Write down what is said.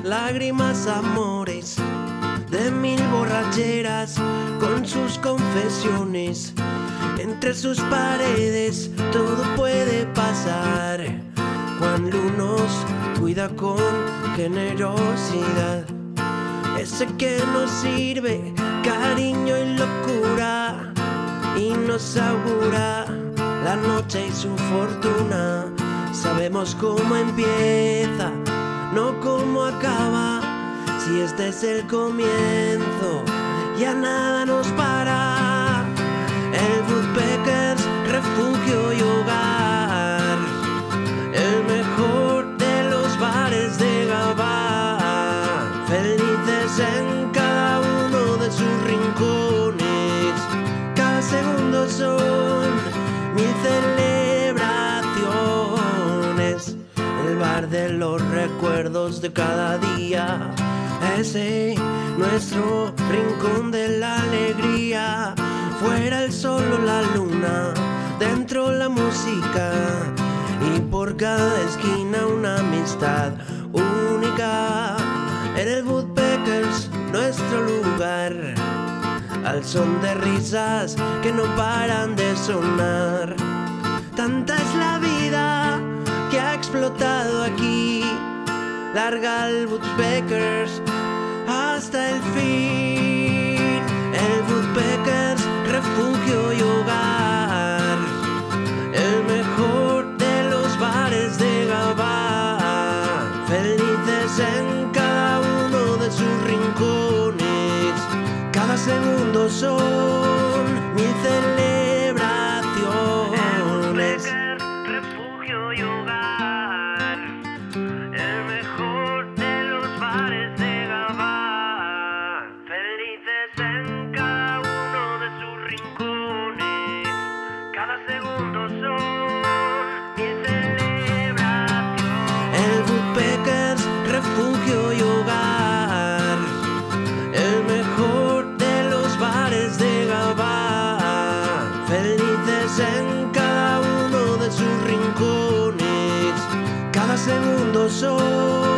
lágrimas, amores, de mil borracheras, con sus confesiones. Entre sus paredes todo puede pasar cuando uno cuida con generosidad. Ese que nos sirve cariño y locura y nos augura la noche y su fortuna. Sabemos cómo empieza, no cómo acaba. Si este es el comienzo, ya nada nos para. El Woodpeckers, refugio y hogar, el mejor de los bares de Gabá. Felices en cada uno de sus rincones, cada segundo son mil celebraciones. El bar de los recuerdos de cada día, ese nuestro rincón de la alegría. Fuera el sol o la luna, dentro la música, y por cada esquina una amistad única. En el Woodpeckers, nuestro lugar, al son de risas que no paran de sonar. Tanta es la vida que ha explotado aquí, larga el Woodpeckers hasta el fin. El Woodpeckers, refugio y hogar, el mejor de los bares de Gabá. Felices en cada uno de sus rincones, cada segundo son mil celebraciones. Refugio y hogar, el mejor de los bares de Gabá. Felices en cada uno de sus rincones, cada segundo son mil celebraciones. El Woodpeckers, refugio y hogar, el mejor de los bares de Gabá. Felices en cada uno de sus rincones, cada segundo son